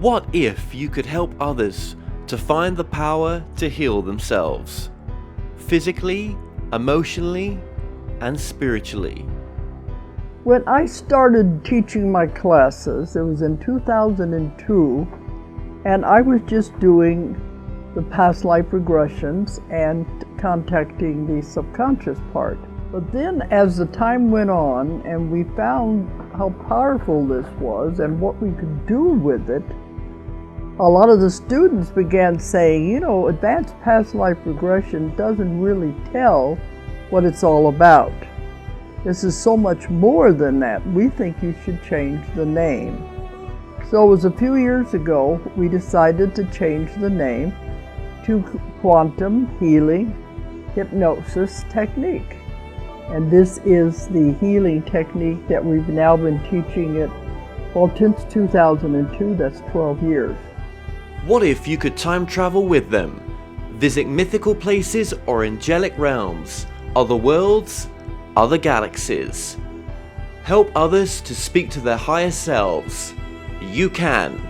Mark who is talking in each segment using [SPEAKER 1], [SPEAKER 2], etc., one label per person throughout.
[SPEAKER 1] What if you could help others to find the power to heal themselves? Physically, emotionally, and spiritually.
[SPEAKER 2] When I started teaching my classes, it was in 2002, and I was just doing the past life regressions and contacting the subconscious part. But then as the time went on and we found how powerful this was and what we could do with it, a lot of the students began saying, advanced past life regression doesn't really tell what it's all about. This is so much more than that. We think you should change the name. So it was a few years ago we decided to change the name to Quantum Healing Hypnosis Technique. And this is the healing technique that we've now been teaching it, since 2002, that's 12 years.
[SPEAKER 1] What if you could time travel with them? Visit mythical places or angelic realms, other worlds, other galaxies. Help others to speak to their higher selves. You can.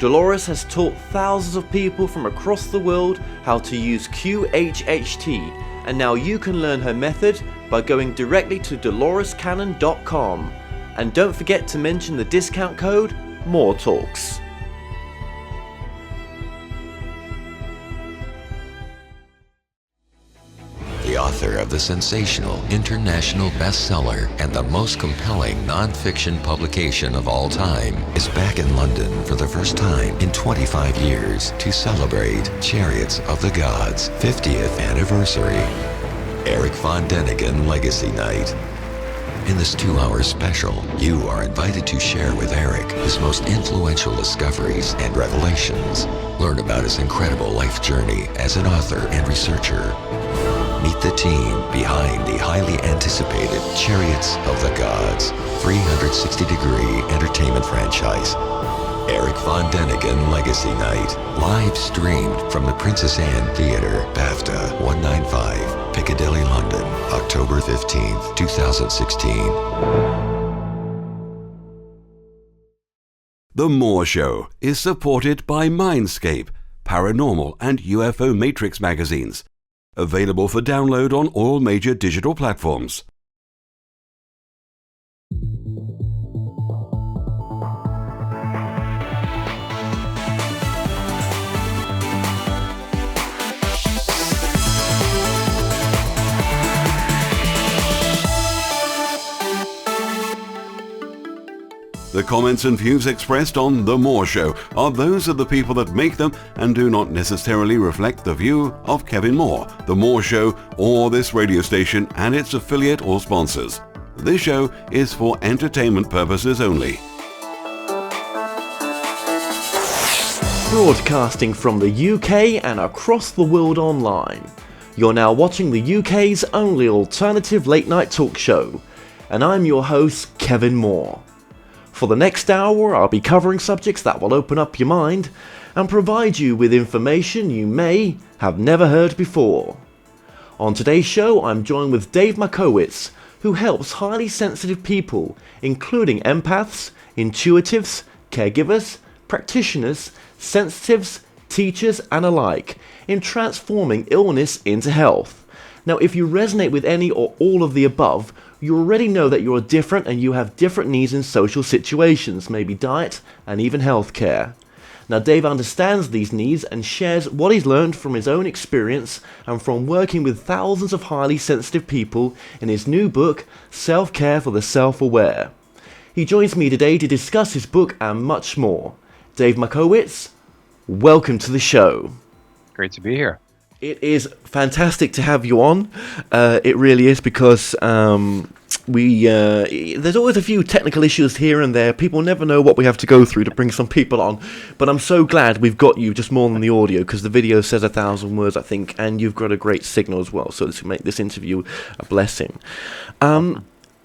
[SPEAKER 1] Dolores has taught thousands of people from across the world how to use QHHT, and now you can learn her method by going directly to dolorescannon.com. And don't forget to mention the discount code MORETALKS.
[SPEAKER 3] The author of the sensational international bestseller and the most compelling non-fiction publication of all time is back in London for the first time in 25 years to celebrate Chariots of the Gods' 50th anniversary. Eric Von Däniken Legacy Night. In this 2-hour special, you are invited to share with Eric his most influential discoveries and revelations. Learn about his incredible life journey as an author and researcher. Meet the team behind the highly anticipated Chariots of the Gods 360-degree entertainment franchise. Eric Von Däniken Legacy Night, live streamed from the Princess Anne Theatre, BAFTA 195, Piccadilly, London, October 15th, 2016.
[SPEAKER 4] The More Show is supported by Mindscape, Paranormal and UFO Matrix magazines. Available for download on all major digital platforms. The comments and views expressed on The More Show are those of the people that make them and do not necessarily reflect the view of Kevin Moore, The More Show, or this radio station and its affiliate or sponsors. This show is for entertainment purposes only.
[SPEAKER 1] Broadcasting from the UK and across the world online. You're now watching the UK's only alternative late night talk show. And I'm your host, Kevin Moore. For the next hour, I'll be covering subjects that will open up your mind and provide you with information you may have never heard before. On today's show, I'm joined with Dave Makowitz, who helps highly sensitive people, including empaths, intuitives, caregivers, practitioners, sensitives, teachers, and alike, in transforming illness into health. Now, if you resonate with any or all of the above, you already know that you're different and you have different needs in social situations, maybe diet and even healthcare. Now, Dave understands these needs and shares what he's learned from his own experience and from working with thousands of highly sensitive people in his new book, Self-Care for the Self-Aware. He joins me today to discuss his book and much more. Dave Makowitz, welcome to the show.
[SPEAKER 5] Great to be here.
[SPEAKER 1] It is fantastic to have you on. It really is, because there's always a few technical issues here and there. People never know what we have to go through to bring some people on. But I'm so glad we've got you, just more than the audio, because the video says 1,000 words, I think, and you've got a great signal as well. So this will make this interview a blessing.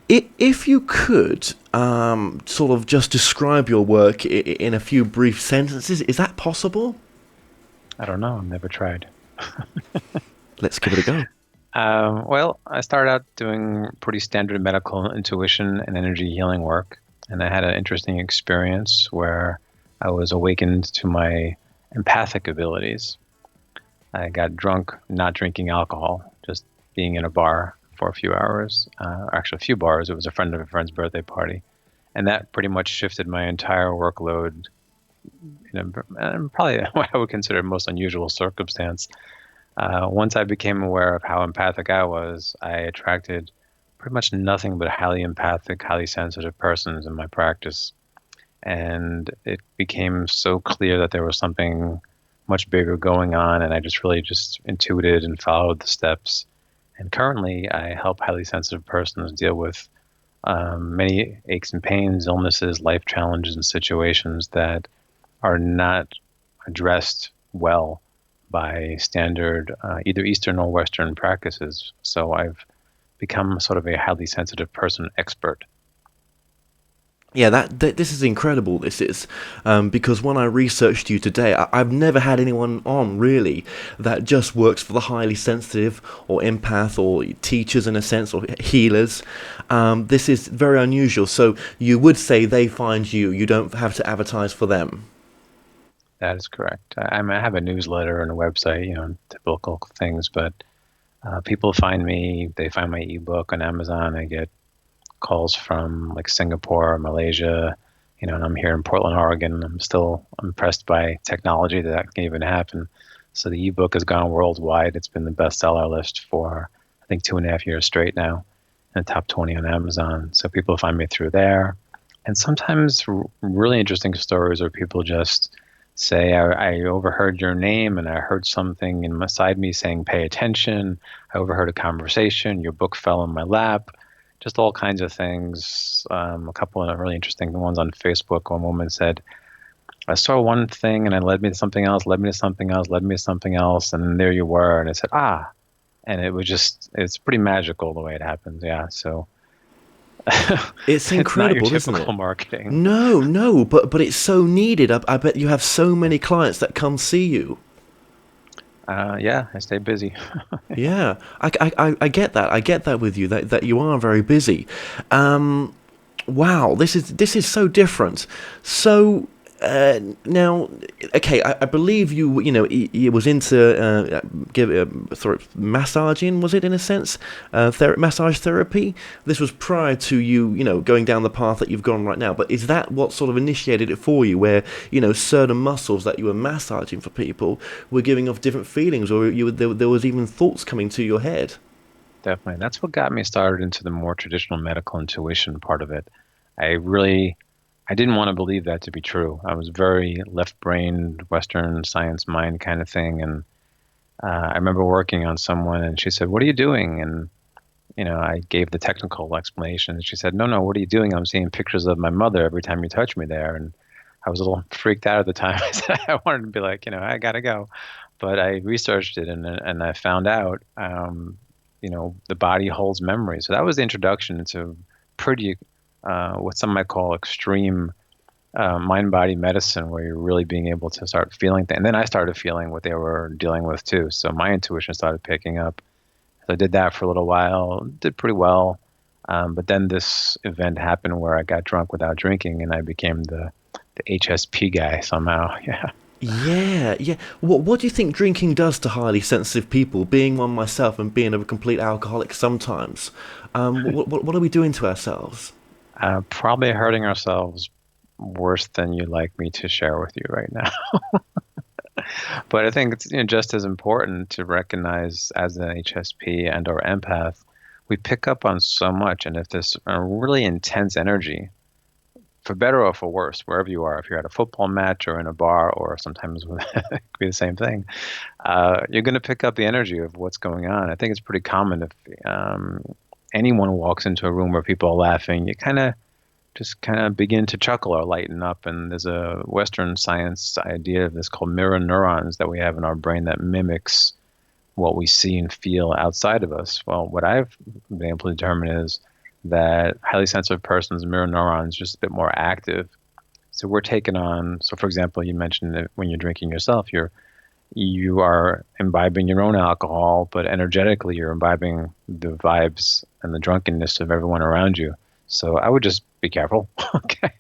[SPEAKER 1] If you could sort of just describe your work in a few brief sentences, is that possible?
[SPEAKER 5] I don't know. I've never tried.
[SPEAKER 1] Let's give it a go.
[SPEAKER 5] Well, I started out doing pretty standard medical intuition and energy healing work. And I had an interesting experience where I was awakened to my empathic abilities. I got drunk, not drinking alcohol, just being in a bar for a few hours, actually a few bars. It was a friend of a friend's birthday party. And that pretty much shifted my entire workload in probably what I would consider most unusual circumstance. Once I became aware of how empathic I was, I attracted pretty much nothing but highly empathic, highly sensitive persons in my practice. And it became so clear that there was something much bigger going on, and I just really just intuited and followed the steps. And currently, I help highly sensitive persons deal with many aches and pains, illnesses, life challenges, and situations that are not addressed well by standard either Eastern or Western practices. So I've become sort of a highly sensitive person expert.
[SPEAKER 1] Yeah, this is incredible. This is because when I researched you today, I've never had anyone on really that just works for the highly sensitive or empath or teachers in a sense or healers. This is very unusual. So you would say they find you. You don't have to advertise for them.
[SPEAKER 5] That is correct. I have a newsletter and a website, typical things. But people find me. They find my ebook on Amazon. I get calls from like Singapore, Malaysia, and I'm here in Portland, Oregon. I'm still impressed by technology that can even happen. So the ebook has gone worldwide. It's been the bestseller list for, I think, 2.5 years straight now, and top 20 on Amazon. So people find me through there. And sometimes really interesting stories where people just say, I overheard your name and I heard something inside me saying, pay attention. I overheard a conversation. Your book fell in my lap. Just all kinds of things. A couple of really interesting ones on Facebook. One woman said, I saw one thing and it led me to something else, led me to something else, led me to something else. And there you were. And I said, and it was it's pretty magical the way it happens. Yeah. So
[SPEAKER 1] it's incredible,
[SPEAKER 5] it's not your
[SPEAKER 1] isn't
[SPEAKER 5] typical
[SPEAKER 1] it?
[SPEAKER 5] Marketing.
[SPEAKER 1] No, but it's so needed. I bet you have so many clients that come see you.
[SPEAKER 5] Yeah, I stay busy.
[SPEAKER 1] Yeah, I get that. I get that with you, that you are very busy. Wow, this is so different. So now, okay, I believe you was into massaging, was it, in a sense, massage therapy? This was prior to you going down the path that you've gone right now. But is that what sort of initiated it for you, where certain muscles that you were massaging for people were giving off different feelings, or there was even thoughts coming to your head?
[SPEAKER 5] Definitely, that's what got me started into the more traditional medical intuition part of it. I didn't want to believe that to be true. I was very left-brained, Western science mind kind of thing. And I remember working on someone and she said, what are you doing? And, I gave the technical explanation. And she said, no, what are you doing? I'm seeing pictures of my mother every time you touch me there. And I was a little freaked out at the time. I said, I wanted to be like, I got to go. But I researched it and I found out, the body holds memory. So that was the introduction to pretty what some might call extreme mind-body medicine, where you're really being able to start feeling things. And then I started feeling what they were dealing with too. So my intuition started picking up. So I did that for a little while, did pretty well. But then this event happened where I got drunk without drinking, and I became the HSP guy somehow. Yeah.
[SPEAKER 1] Yeah. What do you think drinking does to highly sensitive people? Being one myself and being a complete alcoholic sometimes, what are we doing to ourselves?
[SPEAKER 5] Probably hurting ourselves worse than you'd like me to share with you right now. But I think it's just as important to recognize, as an HSP and or empath, we pick up on so much. And if there's a really intense energy, for better or for worse, wherever you are, if you're at a football match or in a bar, or sometimes it could be the same thing, you're going to pick up the energy of what's going on. I think it's pretty common if anyone walks into a room where people are laughing, you kind of begin to chuckle or lighten up. And there's a Western science idea of this called mirror neurons that we have in our brain that mimics what we see and feel outside of us. Well, what I've been able to determine is that highly sensitive person's mirror neurons just a bit more active. So we're taking on, so for example, you mentioned that when you're drinking yourself, you are imbibing your own alcohol, but energetically you're imbibing the vibes and the drunkenness of everyone around you. So I would just be careful. Okay.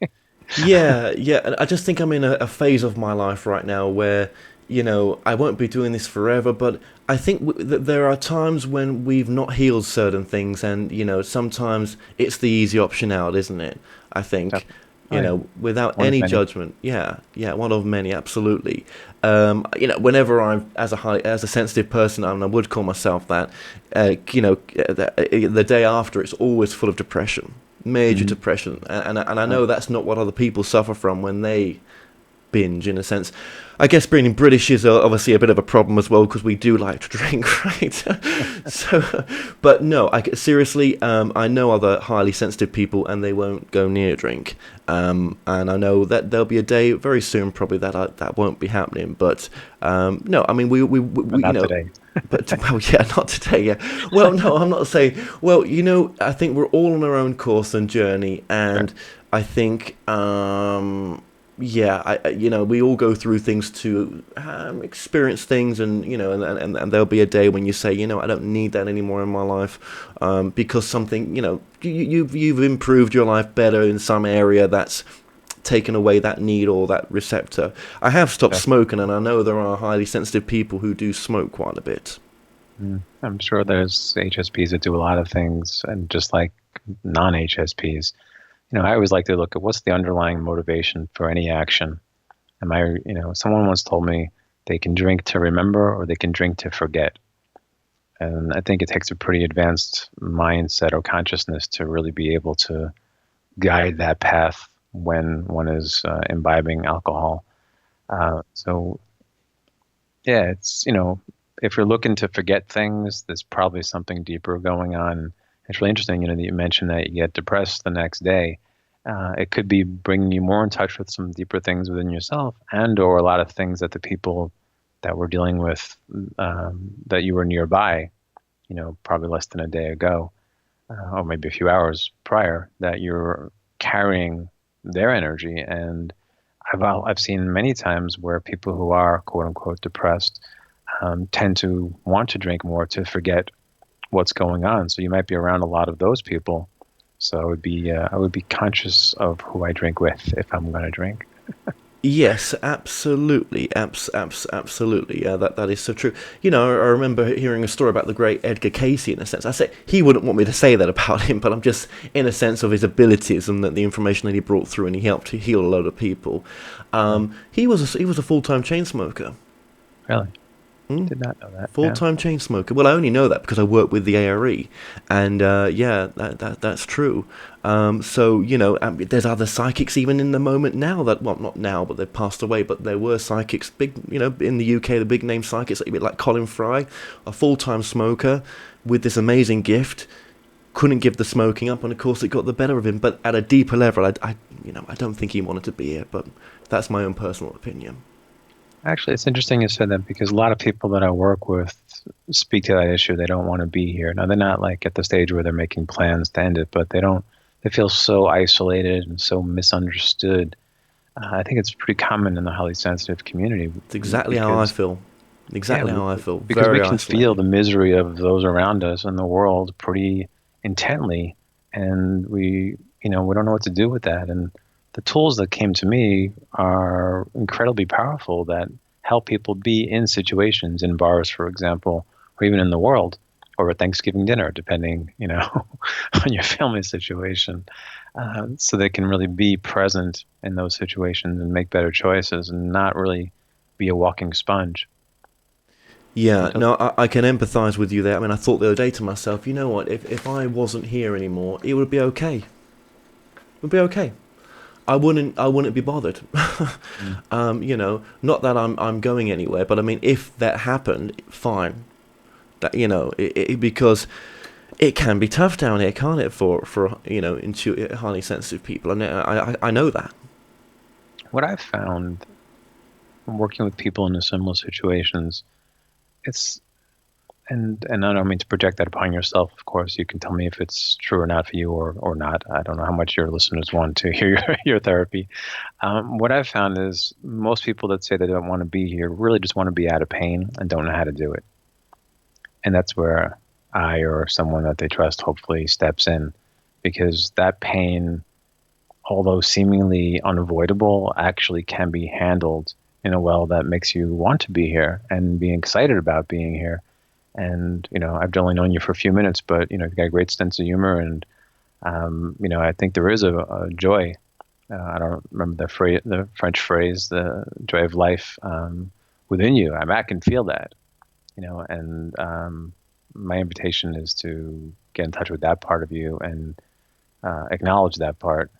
[SPEAKER 1] Yeah, yeah. And I just think I'm in a phase of my life right now where, I won't be doing this forever, but I think that there are times when we've not healed certain things, and, sometimes it's the easy option out, isn't it? I think,
[SPEAKER 5] Definitely. Oh, yeah.
[SPEAKER 1] without
[SPEAKER 5] One of
[SPEAKER 1] any
[SPEAKER 5] many.
[SPEAKER 1] judgment. Yeah, yeah, one of many, absolutely. Whenever I'm as a sensitive person, and I would call myself that, the day after, it's always full of depression, major
[SPEAKER 5] Mhm.
[SPEAKER 1] depression, and I
[SPEAKER 5] Right.
[SPEAKER 1] know that's not what other people suffer from when they binge, in a sense. I guess being British is obviously a bit of a problem as well, because we do like to drink, right? So, but no, seriously, I know other highly sensitive people, and they won't go near drink. And I know that there'll be a day very soon, probably, that won't be happening. But no, I mean,
[SPEAKER 5] But not today.
[SPEAKER 1] but well, yeah, not today. Yeah, well, no, I'm not saying. Well, I think we're all on our own course and journey,
[SPEAKER 5] Sure.
[SPEAKER 1] and I think, yeah, we all go through things to experience things, and and there'll be a day when you say, I don't need that anymore in my life, because something, you've improved your life better in some area that's taken away that need or that receptor. I have stopped
[SPEAKER 5] Yeah.
[SPEAKER 1] smoking, and I know there are highly sensitive people who do smoke quite a bit.
[SPEAKER 5] I'm sure there's HSPs that do a lot of things, and just like non-HSPs, I always like to look at what's the underlying motivation for any action. Someone once told me they can drink to remember or they can drink to forget. And I think it takes a pretty advanced mindset or consciousness to really be able to guide that path when one is imbibing alcohol. So, yeah, if you're looking to forget things, there's probably something deeper going on. It's really interesting, that you mentioned that you get depressed the next day. It could be bringing you more in touch with some deeper things within yourself, and/or a lot of things that the people that we're dealing with, that you were nearby, probably less than a day ago, or maybe a few hours prior, that you're carrying their energy. And I've seen many times where people who are quote unquote depressed tend to want to drink more to forget what's going on. So you might be around a lot of those people. So I would be conscious of who I drink with if I'm going to drink.
[SPEAKER 1] Yes, absolutely, absolutely. Yeah, that is so true. I remember hearing a story about the great Edgar Casey. In a sense, I say he wouldn't want me to say that about him, but I'm just in a sense of his abilities and that the information that he brought through, and he helped to heal a lot of people. He was a full-time chain smoker.
[SPEAKER 5] Really? Did not know that. Yeah.
[SPEAKER 1] Full-time chain smoker. Well, I only know that because I work with the ARE, and yeah, that's true. So there's other psychics even in the moment now that, well, not now, but they've passed away. But there were psychics, big, in the UK, the big name psychics, a bit like Colin Fry, a full-time smoker with this amazing gift. Couldn't give the smoking up, and of course it got the better of him. But at a deeper level, I don't think he wanted to be here. But that's my own personal opinion.
[SPEAKER 5] Actually, it's interesting you said that, because a lot of people that I work with speak to that issue. They don't want to be here. Now, they're not like at the stage where they're making plans to end it, but they feel so isolated and so misunderstood. I think it's pretty common in the highly sensitive community.
[SPEAKER 1] It's exactly how I feel. Exactly how I feel.
[SPEAKER 5] Because
[SPEAKER 1] Very
[SPEAKER 5] we can
[SPEAKER 1] isolated.
[SPEAKER 5] feel the misery of those around us in the world pretty intently, and we don't know what to do with that. And the tools that came to me are incredibly powerful, that help people be in situations, in bars, for example, or even in the world, or at Thanksgiving dinner, depending, on your family situation, so they can really be present in those situations and make better choices, and not really be a walking sponge.
[SPEAKER 1] Yeah, no, I can empathise with you there. I mean, I thought the other day to myself, you know what? If I wasn't here anymore, it would be okay. It would be okay. I wouldn't be bothered. Not that I'm going anywhere, but I mean, if that happened, fine. That because it can be tough down here, can't it? For highly sensitive people, and I know that.
[SPEAKER 5] What I've found working with people in similar situations, it's and I don't mean to project that upon yourself. Of course, you can tell me if it's true or not for you, or not. I don't know how much your listeners want to hear your therapy. What I've found is most people that say they don't want to be here really just want to be out of pain and don't know how to do it. And that's where I, or someone that they trust, hopefully steps in, because that pain although seemingly unavoidable, actually can be handled in a way that makes you want to be here and be excited about being here. And, I've only known you for a few minutes, but, you've got a great sense of humor. And, I think there is a joy. I don't remember the French phrase, the joy of life within you. I can feel that, and my invitation is to get in touch with that part of you and acknowledge that part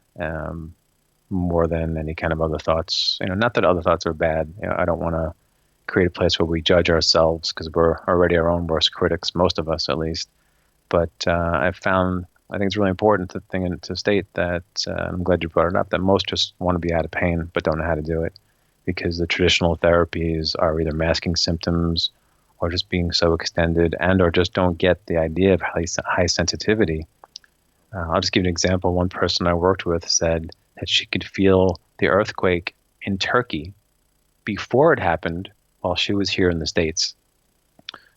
[SPEAKER 5] more than any kind of other thoughts. Not that other thoughts are bad. I don't want to create a place where we judge ourselves, because we're already our own worst critics, most of us at least. But I think it's really important to state that, I'm glad you brought it up, that most just want to be out of pain but don't know how to do it, because the traditional therapies are either masking symptoms or just being so extended, and or just don't get the idea of high sensitivity. I'll just give you an example. One person I worked with said that she could feel the earthquake in Turkey before it happened while she was here in the States.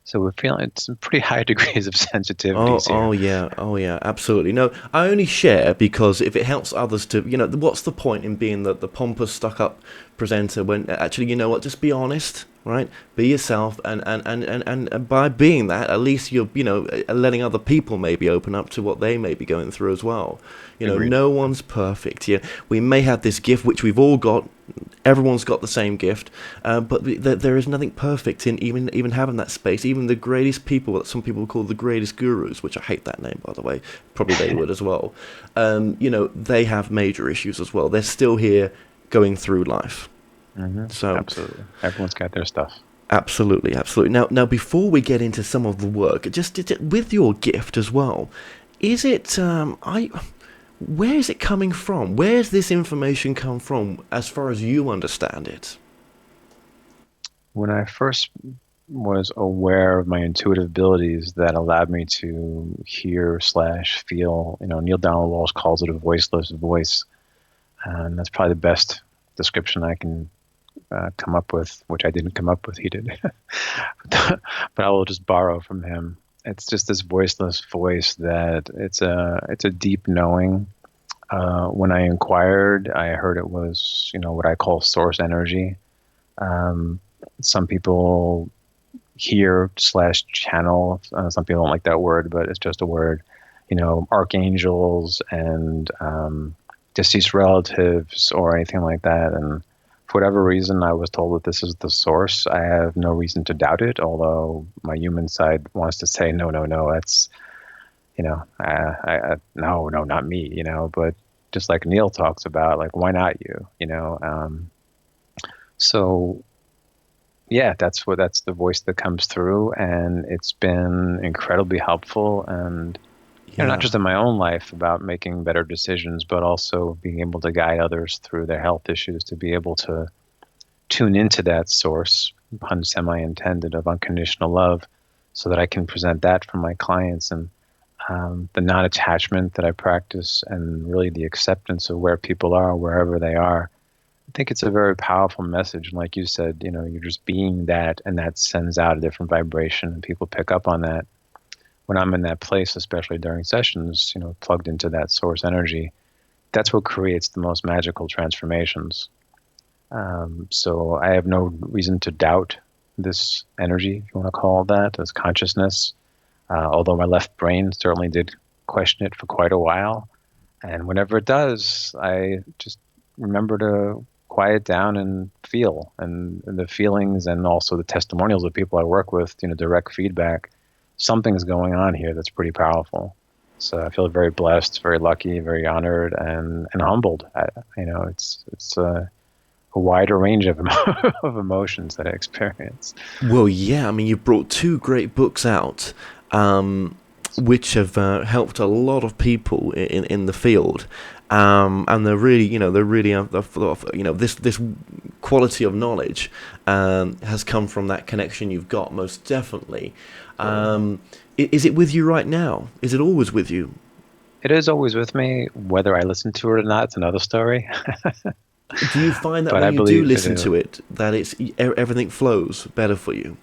[SPEAKER 5] So we're feeling some pretty high degrees of sensitivities here.
[SPEAKER 1] Oh yeah, absolutely. No, I only share because if it helps others to, what's the point in being the pompous, stuck-up presenter when actually, just be honest, right? Be yourself, and by being that, at least you're, letting other people maybe open up to what they may be going through as well.
[SPEAKER 5] Agreed.
[SPEAKER 1] No one's perfect. Yeah, we may have this gift, which we've all got. Everyone's got the same gift, but there is nothing perfect in even having that space. Even the greatest people, that some people call the greatest gurus, which I hate that name, by the way, probably they would as well, they have major issues as well. They're still here going through life.
[SPEAKER 5] Mm-hmm.
[SPEAKER 1] So
[SPEAKER 5] absolutely, everyone's got their stuff.
[SPEAKER 1] Absolutely. Now, before we get into some of the work, just with your gift as well, is it where is it coming from? Where's this information come from, as far as you understand it?
[SPEAKER 5] When I first was aware of my intuitive abilities that allowed me to hear/feel, Neil Donald Walsh calls it a voiceless voice, and that's probably the best description I can come up with, which I didn't come up with, he did. But I will just borrow from him. It's just this voiceless voice that it's a deep knowing. When I inquired, I heard it was, what I call source energy. Some people hear/channel. Some people don't like that word, but it's just a word. Archangels and deceased relatives or anything like that. And for whatever reason, I was told that this is the source. I have no reason to doubt it, although my human side wants to say, no, that's, no, not me, but just like Neil talks about, like, why not you, so yeah, that's the voice that comes through, and it's been incredibly helpful. And not just in my own life about making better decisions, but also being able to guide others through their health issues, to be able to tune into that source, pun semi-intended, of unconditional love, so that I can present that for my clients. And the non-attachment that I practice, and really the acceptance of where people are, wherever they are. I think it's a very powerful message. And like you said, you're just being that, and that sends out a different vibration, and people pick up on that. When I'm in that place, especially during sessions, plugged into that source energy, that's what creates the most magical transformations. So I have no reason to doubt this energy, if you want to call it that, this consciousness. Although my left brain certainly did question it for quite a while. And whenever it does, I just remember to quiet down and feel. And the feelings, and also the testimonials of people I work with, direct feedback. Something's going on here that's pretty powerful. So I feel very blessed, very lucky, very honored, and humbled. It's a wider range of of emotions that I experience.
[SPEAKER 1] Well, yeah, you've brought two great books out, which have helped a lot of people in the field, and they're really, this quality of knowledge has come from that connection you've got, most definitely. Is it with you right now? Is it always with you?
[SPEAKER 5] It is always with me. Whether I listen to it or not, it's another story.
[SPEAKER 1] Do you find that when you do listen to it, that everything flows better for you?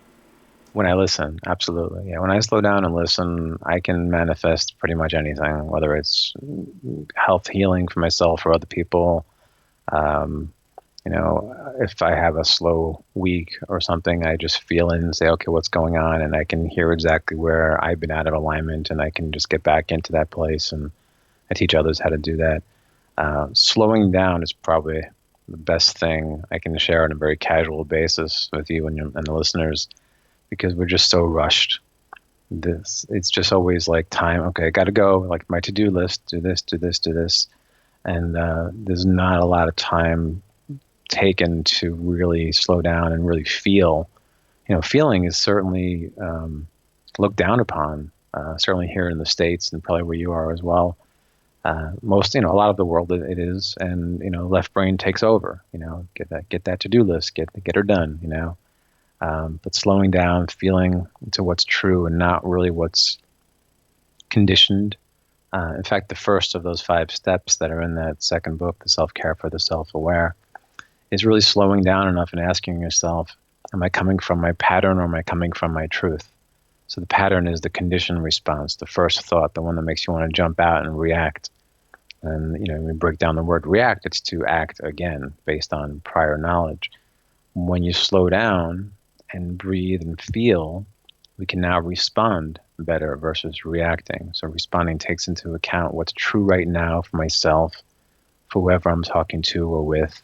[SPEAKER 5] When I listen, absolutely. Yeah, when I slow down and listen, I can manifest pretty much anything, whether it's health healing for myself or other people. Um, if I have a slow week or something, I just feel it and say, okay, what's going on? And I can hear exactly where I've been out of alignment, and I can just get back into that place. And I teach others how to do that. Slowing down is probably the best thing I can share on a very casual basis with you and the listeners, because we're just so rushed. It's just always like time. Okay, I got to go. Like my to-do list, do this, do this, do this, and there's not a lot of time taken to really slow down and really feel. Feeling is certainly looked down upon. Certainly here in the States, and probably where you are as well. A lot of the world it is, and left brain takes over. Get that to-do list, get her done. But slowing down, feeling into what's true and not really what's conditioned. In fact, the first of those 5 steps that are in that second book, The Self-Care for the Self-Aware, is really slowing down enough and asking yourself, am I coming from my pattern or am I coming from my truth? So the pattern is the conditioned response, the first thought, the one that makes you want to jump out and react. And, when we break down the word react, it's to act again based on prior knowledge. When you slow down and breathe and feel, we can now respond better versus reacting. So responding takes into account what's true right now for myself, for whoever I'm talking to or with,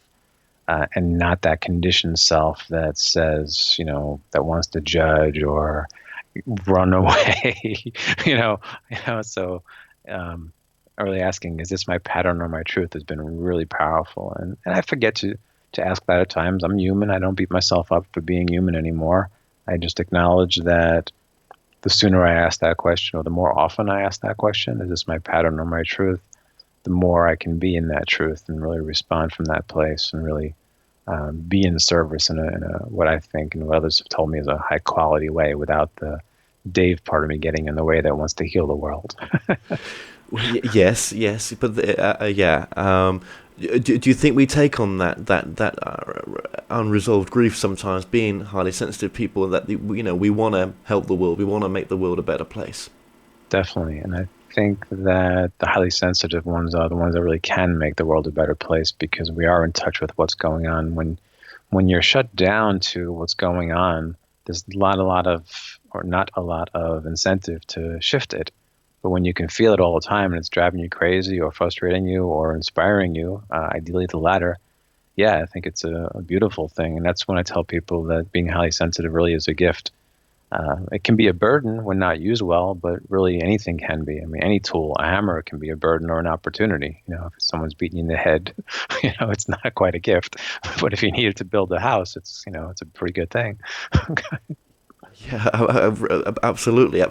[SPEAKER 5] and not that conditioned self that says, that wants to judge or run away, So really asking, is this my pattern or my truth, has been really powerful. And I forget to ask that at times. I'm human. I don't beat myself up for being human anymore. I just acknowledge that the sooner I ask that question, or the more often I ask that question, is this my pattern or my truth, the more I can be in that truth and really respond from that place and really be in service in a what I think and what others have told me is a high quality way, without the Dave part of me getting in the way that wants to heal the world.
[SPEAKER 1] Yes, but do you think we take on that unresolved grief sometimes, being highly sensitive people, that we want to help the world, we want to make the world a better place?
[SPEAKER 5] Definitely, and I think that the highly sensitive ones are the ones that really can make the world a better place, because we are in touch with what's going on. When you're shut down to what's going on, there's not a lot of incentive to shift it. But when you can feel it all the time and it's driving you crazy or frustrating you or inspiring you, ideally the latter, yeah, I think it's a beautiful thing. And that's when I tell people that being highly sensitive really is a gift. It can be a burden when not used well, but really anything can be. I mean, any tool, a hammer, can be a burden or an opportunity. If someone's beating you in the head, it's not quite a gift. But if you need it to build a house, it's a pretty good thing.
[SPEAKER 1] Yeah, absolutely.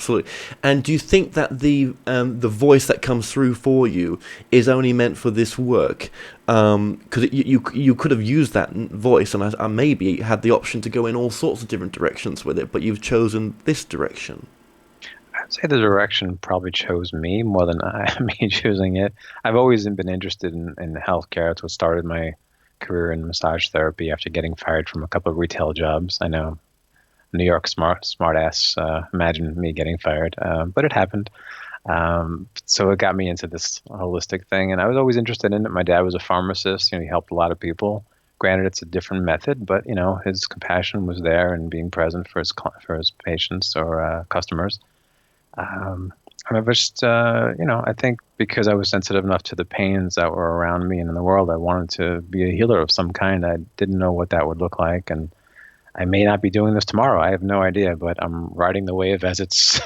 [SPEAKER 1] And do you think that the voice that comes through for you is only meant for this work? Because you could have used that voice and maybe had the option to go in all sorts of different directions with it, but you've chosen this direction.
[SPEAKER 5] I'd say the direction probably chose me more than me choosing it. I've always been interested in healthcare. It's what started my career in massage therapy after getting fired from a couple of retail jobs. I know. New York smart ass. Imagine me getting fired, but it happened. So it got me into this holistic thing, and I was always interested in it. My dad was a pharmacist. He helped a lot of people. Granted, it's a different method, but his compassion was there and being present for his patients or customers. And I just, I think because I was sensitive enough to the pains that were around me and in the world, I wanted to be a healer of some kind. I didn't know what that would look like, and I may not be doing this tomorrow. I have no idea, but I'm riding the wave as it's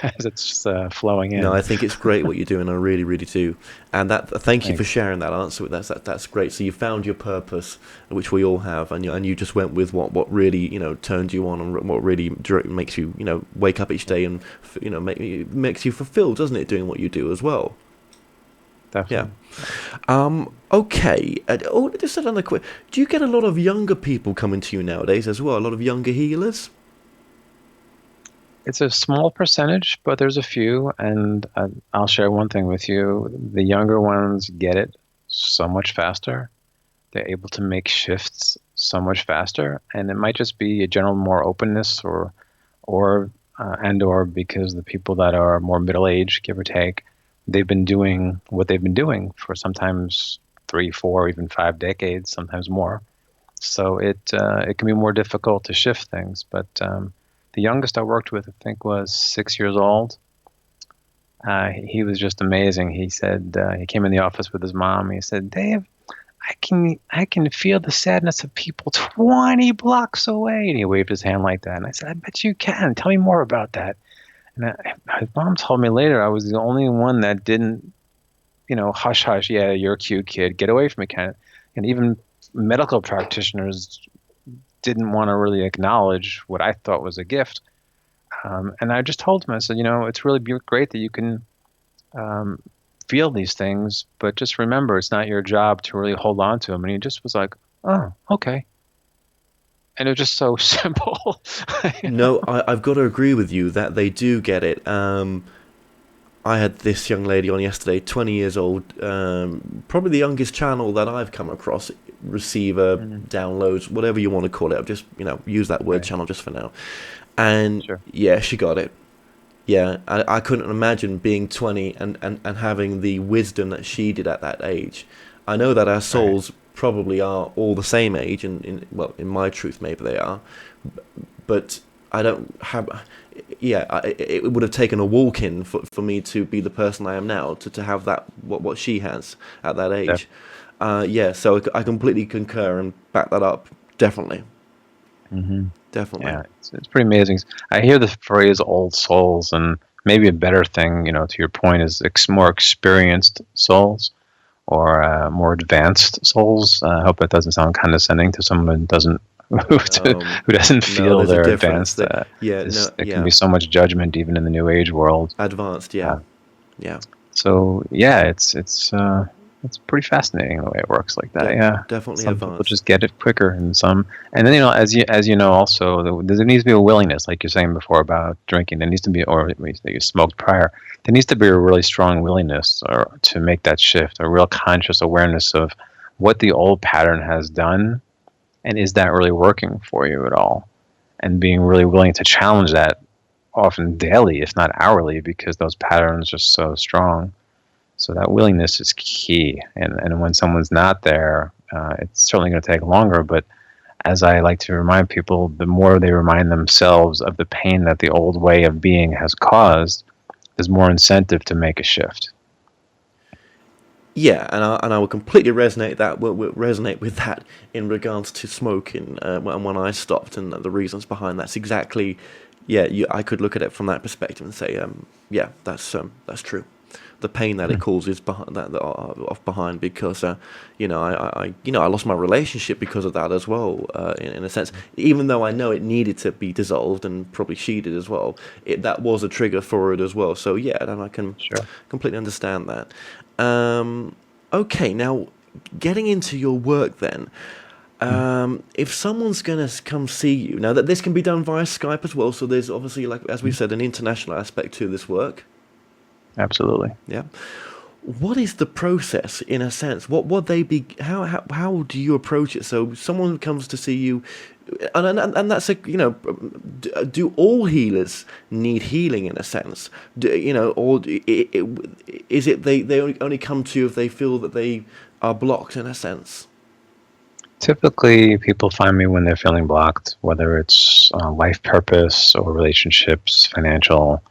[SPEAKER 5] flowing in.
[SPEAKER 1] No, I think it's great what you're doing. I really, really do. And thank you for sharing that answer with us. That's great. So you found your purpose, which we all have, and you just went with what really turned you on, and what really makes you wake up each day and makes you fulfilled, doesn't it? Doing what you do as well.
[SPEAKER 5] Definitely.
[SPEAKER 1] Yeah. Okay. Just another quick. Do you get a lot of younger people coming to you nowadays as well? A lot of younger healers?
[SPEAKER 5] It's a small percentage, but there's a few. And I'll share one thing with you. The younger ones get it so much faster. They're able to make shifts so much faster. And it might just be a general more openness or and or because the people that are more middle-aged, give or take, they've been doing what they've been doing for sometimes 3, 4, even 5 decades, sometimes more. So it can be more difficult to shift things. But the youngest I worked with, I think, was 6 years old. He was just amazing. He said he came in the office with his mom. He said, "Dave, I can feel the sadness of people 20 blocks away." And he waved his hand like that. And I said, "I bet you can. Tell me more about that." And his mom told me later I was the only one that didn't, hush, hush, yeah, you're a cute kid, get away from me, kind of. And even medical practitioners didn't want to really acknowledge what I thought was a gift. And I just told him, I said, it's really great that you can feel these things, but just remember, it's not your job to really hold on to them. And he just was like, "Oh, okay." And it was just so simple.
[SPEAKER 1] No, I've got to agree with you that they do get it. I had this young lady on yesterday, 20 years old, probably the youngest channel that I've come across, receiver, downloads, whatever you want to call it. I've just, use that word channel just for now. And
[SPEAKER 5] Sure.
[SPEAKER 1] yeah, she got it. Yeah, I couldn't imagine being 20 and having the wisdom that she did at that age. I know that our souls probably are all the same age, and in my truth, maybe they are, but I don't have. Yeah, it would have taken a walk-in for me to be the person I am now, to have that what she has at that age. Yeah, so I completely concur and back that up. Definitely.
[SPEAKER 5] Mm-hmm.
[SPEAKER 1] Definitely.
[SPEAKER 5] Yeah, it's pretty amazing. I hear the phrase "old souls," and maybe a better thing, to your point, is more experienced souls or more advanced souls. I hope it doesn't sound condescending to someone who doesn't who doesn't feel they're advanced. There can be so much judgment even in the New Age world.
[SPEAKER 1] Advanced, yeah. Yeah.
[SPEAKER 5] So yeah, it's pretty fascinating the way it works like that. Yeah,
[SPEAKER 1] definitely
[SPEAKER 5] some
[SPEAKER 1] advanced.
[SPEAKER 5] people just get it quicker, and then as you know, also there needs to be a willingness, like you're saying before about drinking. There needs to be, or that you smoked prior. There needs to be a really strong willingness to make that shift, a real conscious awareness of what the old pattern has done, and is that really working for you at all, and being really willing to challenge that, often daily, if not hourly, because those patterns are so strong. So that willingness is key, and when someone's not there, it's certainly going to take longer, but as I like to remind people, the more they remind themselves of the pain that the old way of being has caused, there's more incentive to make a shift.
[SPEAKER 1] Yeah, and I will completely resonate with that in regards to smoking, when I stopped, and the reasons behind that's exactly, I could look at it from that perspective and say, that's true. The pain that it causes behind because I lost my relationship because of that as well, in a sense, even though I know it needed to be dissolved, and probably she did as well. That was a trigger for it as well. So and I can completely understand that. Okay, now getting into your work then. If someone's going to come see you, now that this can be done via Skype as well, so there's obviously, like as we said, an international aspect to this work.
[SPEAKER 5] Absolutely.
[SPEAKER 1] Yeah. What is the process, in a sense? What would they be? How do you approach it? So someone comes to see you, and that's do all healers need healing, in a sense? Or is it they only come to you if they feel that they are blocked, in a sense?
[SPEAKER 5] Typically, people find me when they're feeling blocked, whether it's life purpose or relationships, financial,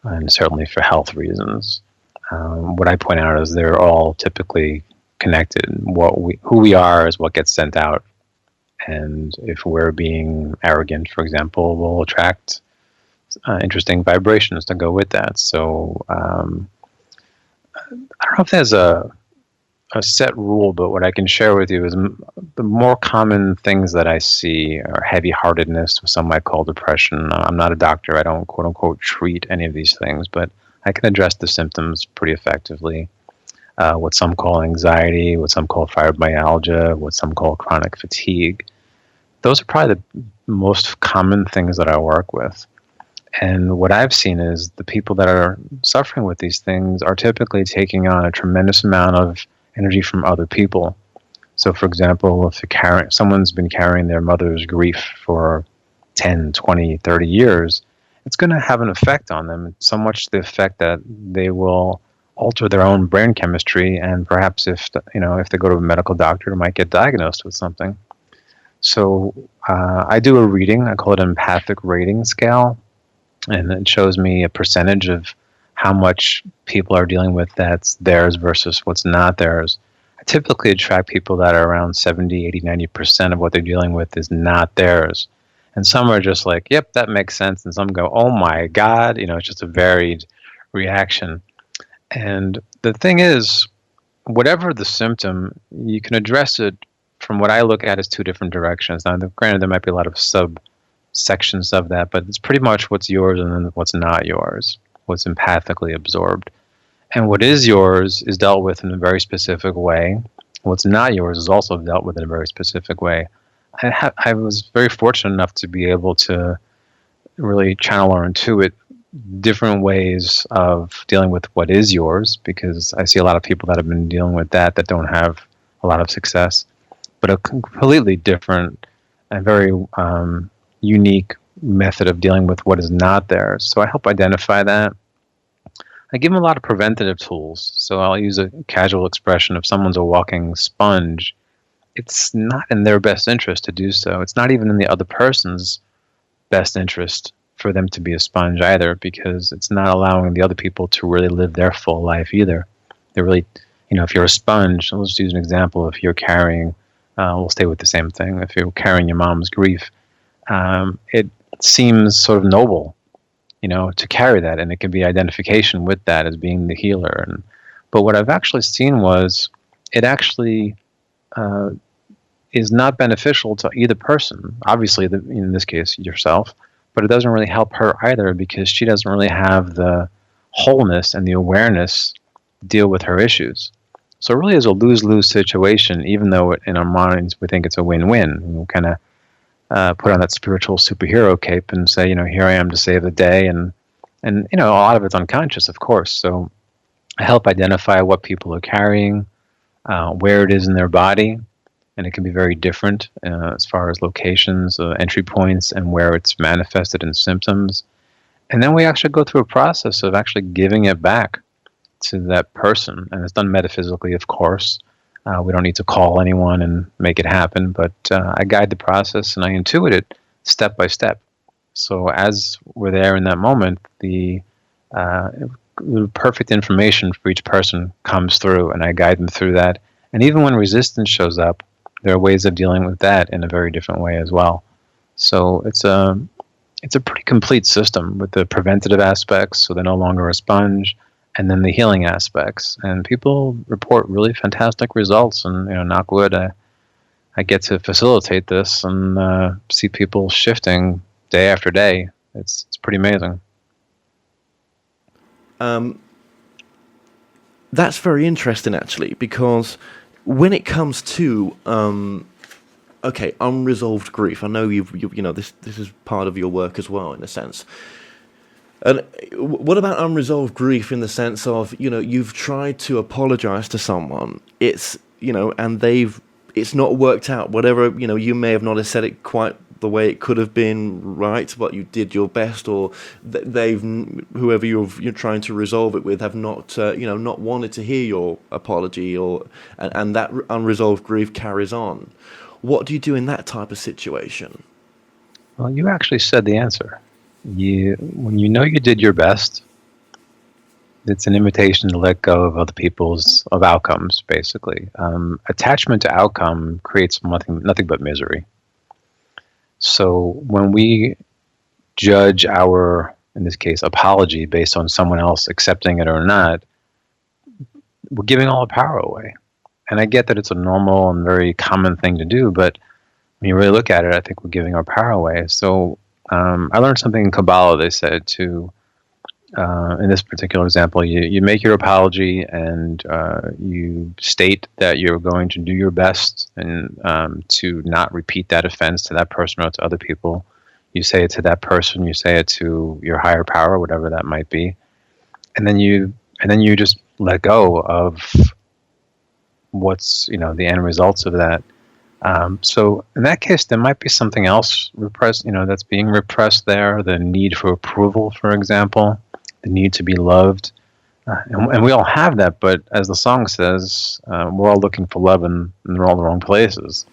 [SPEAKER 5] and certainly for health reasons. What I point out is they're all typically connected. Who we are is what gets sent out. And if we're being arrogant, for example, we'll attract interesting vibrations to go with that. So I don't know if there's a set rule, but what I can share with you is the more common things that I see are heavy-heartedness, what some might call depression. I'm not a doctor. I don't, quote-unquote, treat any of these things, but I can address the symptoms pretty effectively. What some call anxiety, what some call fibromyalgia, what some call chronic fatigue. Those are probably the most common things that I work with. And what I've seen is the people that are suffering with these things are typically taking on a tremendous amount of energy from other people. So, for example, if someone's been carrying their mother's grief for 10, 20, 30 years, it's going to have an effect on them, so much the effect that they will alter their own brain chemistry, and perhaps if they go to a medical doctor, they might get diagnosed with something. So I do a reading. I call it an empathic rating scale, and it shows me a percentage of how much people are dealing with that's theirs versus what's not theirs. I typically attract people that are around 70, 80, 90% of what they're dealing with is not theirs. And some are just like, yep, that makes sense. And some go, oh my God, it's just a varied reaction. And the thing is, whatever the symptom, you can address it from what I look at as two different directions. Now, granted, there might be a lot of subsections of that, but it's pretty much what's yours and then what's not yours, what's empathically absorbed. And what is yours is dealt with in a very specific way. What's not yours is also dealt with in a very specific way. I was very fortunate enough to be able to really channel or intuit different ways of dealing with what is yours, because I see a lot of people that have been dealing with that don't have a lot of success, but a completely different and very unique method of dealing with what is not theirs. So I help identify that. I give them a lot of preventative tools. So I'll use a casual expression: if someone's a walking sponge, it's not in their best interest to do so. It's not even in the other person's best interest for them to be a sponge either, because it's not allowing the other people to really live their full life either. They're really, if you're a sponge, let's use an example. If you're carrying, we'll stay with the same thing. If you're carrying your mom's grief, it seems sort of noble, to carry that, and it can be identification with that as being the healer. But what I've actually seen was it actually is not beneficial to either person. Obviously, in this case, yourself, but it doesn't really help her either, because she doesn't really have the wholeness and the awareness to deal with her issues. So it really is a lose-lose situation, even though in our minds we think it's a win-win. We'll kind of put on that spiritual superhero cape and say, here I am to save the day, and a lot of it's unconscious, of course. So I help identify what people are carrying, where it is in their body, and it can be very different as far as locations, entry points, and where it's manifested in symptoms. And then we actually go through a process of actually giving it back to that person. And it's done metaphysically, of course. We don't need to call anyone and make it happen, but I guide the process and I intuit it step by step. So as we're there in that moment, the perfect information for each person comes through, and I guide them through that. And even when resistance shows up, there are ways of dealing with that in a very different way as well. So it's a pretty complete system with the preventative aspects, so they're no longer a sponge, and then the healing aspects. And people report really fantastic results, and knock wood, I get to facilitate this and see people shifting day after day. It's pretty amazing.
[SPEAKER 1] That's very interesting, actually, because when it comes to unresolved grief, I know this is part of your work as well, in a sense. And what about unresolved grief in the sense of you've tried to apologize to someone, it's and it's not worked out, whatever, you may have not have said it quite the way it could have been right, but you did your best, or whoever you're trying to resolve it with have not not wanted to hear your apology, and that unresolved grief carries on. What do you do in that type of situation?
[SPEAKER 5] Well, you actually said the answer. When you did your best, it's an invitation to let go of other people's outcomes, basically. Attachment to outcome creates nothing but misery. So when we judge our, in this case, apology based on someone else accepting it or not, we're giving all the power away. And I get that it's a normal and very common thing to do, but when you really look at it, I think we're giving our power away. So I learned something in Kabbalah. They said to, in this particular example, you make your apology and you state that you're going to do your best and to not repeat that offense to that person or to other people. You say it to that person, you say it to your higher power, whatever that might be, and then you just let go of what's the end results of that. So in that case, there might be something else repressed, that's being repressed there. The need for approval, for example, the need to be loved. And we all have that, but as the song says, we're all looking for love and they're all the wrong places.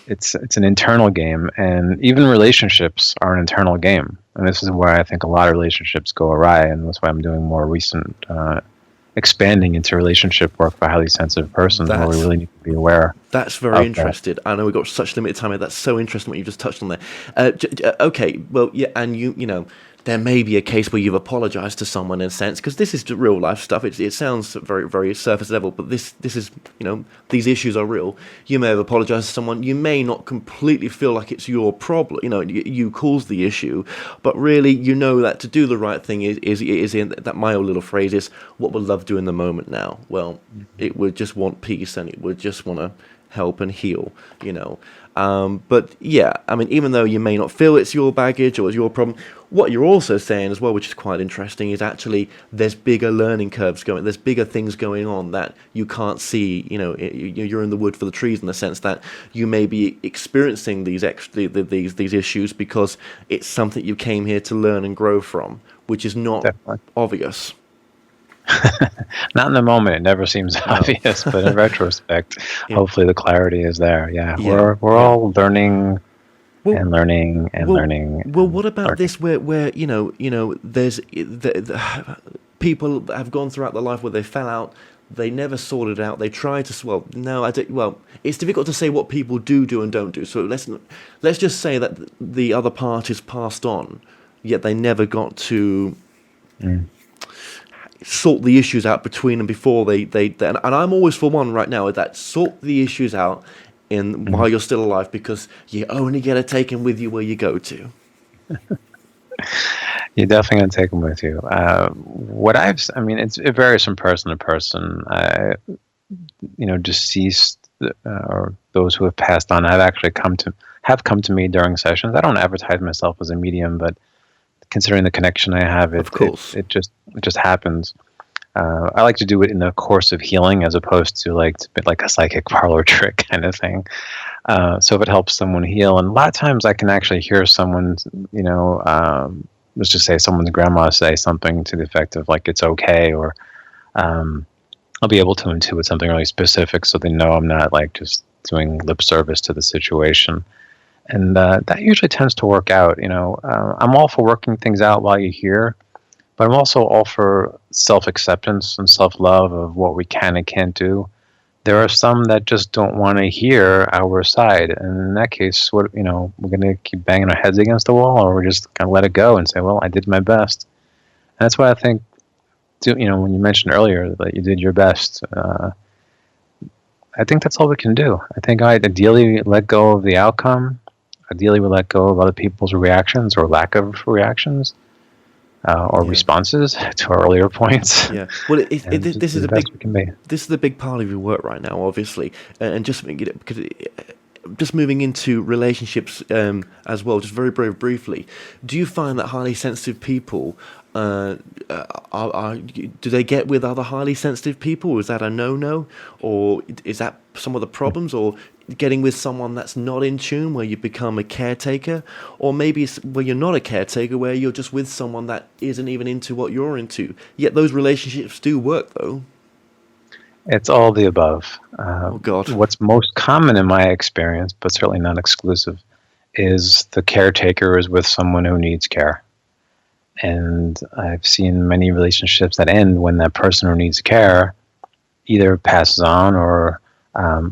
[SPEAKER 5] It's an internal game, and even relationships are an internal game. And this is where I think a lot of relationships go awry, and that's why I'm doing more recent expanding into relationship work for highly sensitive persons, where we really need to be aware.
[SPEAKER 1] That's very interesting. I know we've got such limited time here. That's so interesting what you just touched on there. Okay, well, yeah, and you know, there may be a case where you've apologized to someone in a sense, because this is real life stuff. It sounds very, very surface level, but this is, these issues are real. You may have apologized to someone. You may not completely feel like it's your problem. You caused the issue, but really, that to do the right thing is in that my old little phrase is, what would love do in the moment now? Well, it would just want peace, and it would just want to help and heal, but yeah, I mean, even though you may not feel it's your baggage or it's your problem, what you're also saying as well, which is quite interesting, is actually there's bigger learning curves there's bigger things going on that you can't see. You're in the wood for the trees, in the sense that you may be experiencing these issues because it's something you came here to learn and grow from, which is not obvious.
[SPEAKER 5] Not in the moment. It never seems obvious, but in retrospect, hopefully the clarity is there. Yeah. We're all learning and learning and learning.
[SPEAKER 1] Well, what about this? Where there's people that have gone throughout their life where they fell out. They never sorted it out. They tried to. Well, no, I don't. Well, it's difficult to say what people do and don't do. So let's just say that the other parties passed on, yet they never got to. Sort the issues out between them before they and I'm always for one right now that sort the issues out while you're still alive, because you only get to take them with you where you go to.
[SPEAKER 5] You're definitely going to take them with you. It varies from person to person. Deceased or those who have passed on, I've actually come to me during sessions. I don't advertise myself as a medium, but considering the connection I have,
[SPEAKER 1] of course,
[SPEAKER 5] it just happens. I like to do it in the course of healing, as opposed to like a psychic parlor trick kind of thing. So if it helps someone heal, and a lot of times I can actually hear someone's, let's just say someone's grandma say something to the effect of like, it's okay, or I'll be able to intuit something really specific, so they know I'm not like just doing lip service to the situation. And that usually tends to work out. I'm all for working things out while you're here, but I'm also all for self-acceptance and self-love of what we can and can't do. There are some that just don't want to hear our side, and in that case, we're going to keep banging our heads against the wall, or we're just going to let it go and say, well, I did my best. And that's why I think, when you mentioned earlier that you did your best, I think that's all we can do. I think I'd ideally let go of the outcome. Ideally, we let go of other people's reactions or lack of reactions or responses to our earlier points.
[SPEAKER 1] Yeah. Well, this is a big part of your work right now, obviously, and just because just moving into relationships as well. Just very, very briefly, do you find that highly sensitive people do they get with other highly sensitive people? Is that a no-no, or is that some of the problems, or getting with someone that's not in tune, where you become a caretaker, or maybe where you're not a caretaker, where you're just with someone that isn't even into what you're into? Yet those relationships do work, though.
[SPEAKER 5] It's all the above.
[SPEAKER 1] Oh God!
[SPEAKER 5] What's most common in my experience, but certainly not exclusive, is the caretaker is with someone who needs care. And I've seen many relationships that end when that person who needs care either passes on or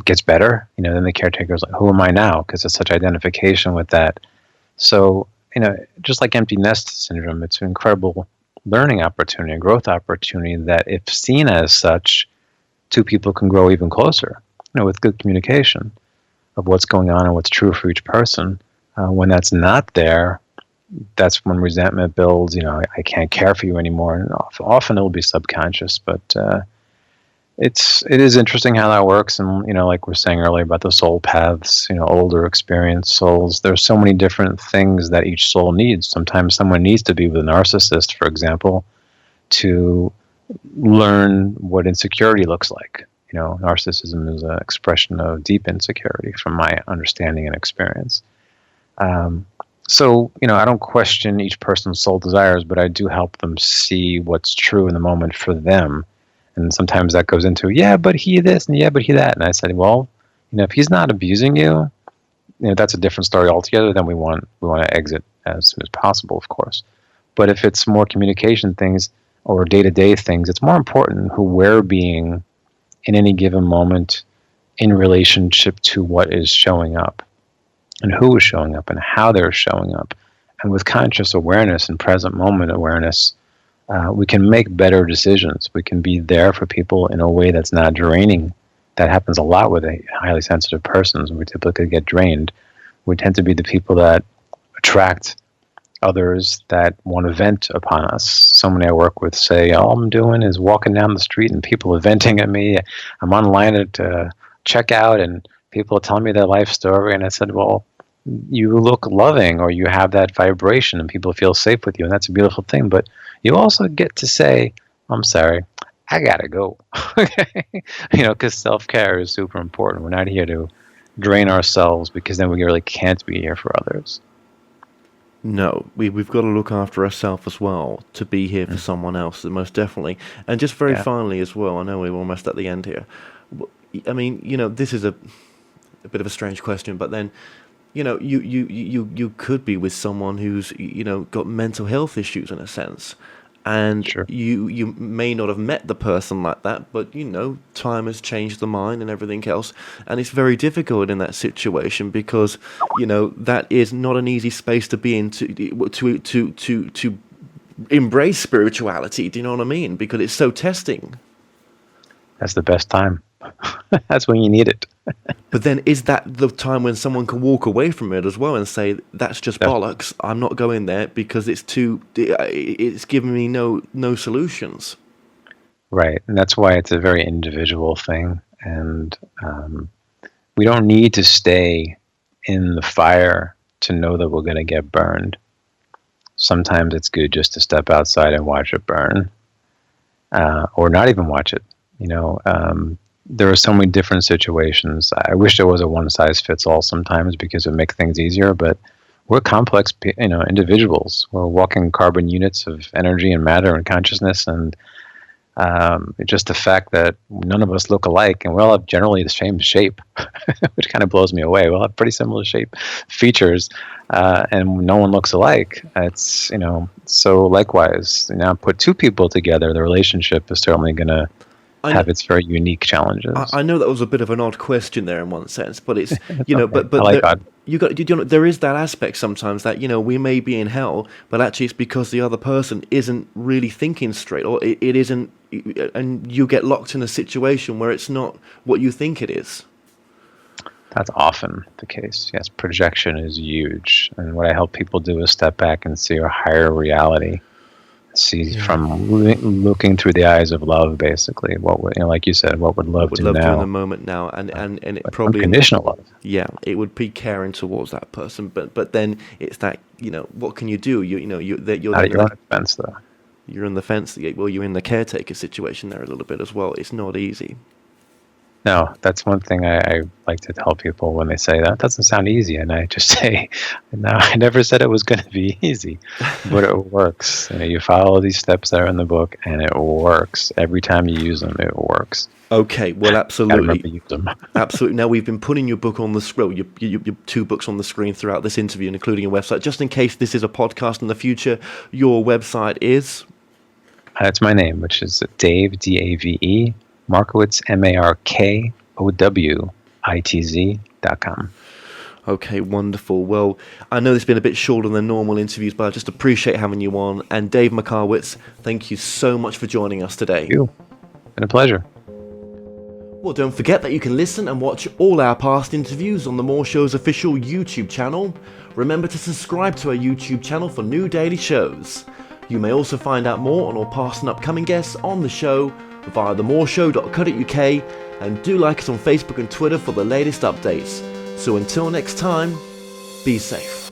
[SPEAKER 5] gets better. Then the caretaker is like, who am I now? Because it's such identification with that. So, just like empty nest syndrome, it's an incredible learning opportunity, a growth opportunity that, if seen as such, two people can grow even closer, with good communication of what's going on and what's true for each person. When that's not there, that's when resentment builds. I can't care for you anymore. And often it'll be subconscious, but it is interesting how that works. And like we were saying earlier about the soul paths, older experienced souls. There's so many different things that each soul needs. Sometimes someone needs to be with a narcissist, for example, to learn what insecurity looks like. Narcissism is an expression of deep insecurity from my understanding and experience. So, I don't question each person's soul desires, but I do help them see what's true in the moment for them. And sometimes that goes into, yeah, but he this, and yeah, but he that. And I said, well, if he's not abusing you, that's a different story altogether. Then we want to exit as soon as possible, of course. But if it's more communication things or day-to-day things, it's more important who we're being in any given moment in relationship to what is showing up, and who is showing up, and how they're showing up. And with conscious awareness and present moment awareness, we can make better decisions. We can be there for people in a way that's not draining. That happens a lot with highly sensitive persons. We typically get drained. We tend to be the people that attract others that want to vent upon us. So many I work with say, all I'm doing is walking down the street and people are venting at me. I'm online at checkout and people are telling me their life story. And I said, well, you look loving, or you have that vibration and people feel safe with you. And that's a beautiful thing. But you also get to say, I'm sorry, I gotta go. Because self-care is super important. We're not here to drain ourselves, because then we really can't be here for others.
[SPEAKER 1] No, we've got to look after ourselves as well to be here for someone else, most definitely. And just very finally as well, I know we're almost at the end here. I mean, this is a bit of a strange question, but then, you could be with someone who's, got mental health issues in a sense. And
[SPEAKER 5] Sure.
[SPEAKER 1] you may not have met the person like that, but time has changed the mind and everything else, and it's very difficult in that situation because that is not an easy space to be in to embrace spirituality. Do you know what I mean? Because it's so testing.
[SPEAKER 5] That's the best time. That's when you need it.
[SPEAKER 1] But then, is that the time when someone can walk away from it as well and say, that's just bollocks, I'm not going there because it's giving me no solutions?
[SPEAKER 5] Right. And that's why it's a very individual thing. And we don't need to stay in the fire to know that we're going to get burned. Sometimes it's good just to step outside and watch it burn, or not even watch it. There are so many different situations. I wish there was a one-size-fits-all sometimes because it would make things easier, but we're complex, individuals. We're walking carbon units of energy and matter and consciousness, and just the fact that none of us look alike, and we all have generally the same shape, which kind of blows me away. We all have pretty similar shape features, and no one looks alike. It's, so likewise, put two people together, the relationship is certainly going to have its very unique challenges.
[SPEAKER 1] I know that was a bit of an odd question there in one sense, but it's
[SPEAKER 5] okay.
[SPEAKER 1] but
[SPEAKER 5] I like odd.
[SPEAKER 1] There is that aspect sometimes that we may be in hell, but actually it's because the other person isn't really thinking straight, or it isn't, and you get locked in a situation where it's not what you think it is.
[SPEAKER 5] That's often the case. Yes, projection is huge, and what I help people do is step back and see a higher reality. See from looking through the eyes of love, basically. What would, like you said, what would love do now?
[SPEAKER 1] Do in the moment now, and it probably
[SPEAKER 5] unconditional love.
[SPEAKER 1] Yeah, it would be caring towards that person, but then it's that what can you do? You're
[SPEAKER 5] on the fence though.
[SPEAKER 1] You're on the fence. Well, you're in the caretaker situation there a little bit as well. It's not easy.
[SPEAKER 5] No, that's one thing I like to tell people when they say that doesn't sound easy, and I just say, no, I never said it was going to be easy, but it works. You follow these steps that are in the book, and it works. Every time you use them, it works.
[SPEAKER 1] Okay, well, absolutely.
[SPEAKER 5] Use them.
[SPEAKER 1] Absolutely. Now, we've been putting your book on the screen, your 2 books on the screen throughout this interview, including your website. Just in case this is a podcast in the future, your website is?
[SPEAKER 5] That's my name, which is Dave, D-A-V-E, Markowitz, Markowitz.com.
[SPEAKER 1] Okay, wonderful. Well, I know it's been a bit shorter than normal interviews, but I just appreciate having you on. And Dave Markowitz, thank you so much for joining us today.
[SPEAKER 5] Thank you. Been a pleasure.
[SPEAKER 1] Well, don't forget that you can listen and watch all our past interviews on The More Show's official YouTube channel. Remember to subscribe to our YouTube channel for new daily shows. You may also find out more on all past and upcoming guests on the show via themoreshow.co.uk, and do like us on Facebook and Twitter for the latest updates. So until next time, be safe.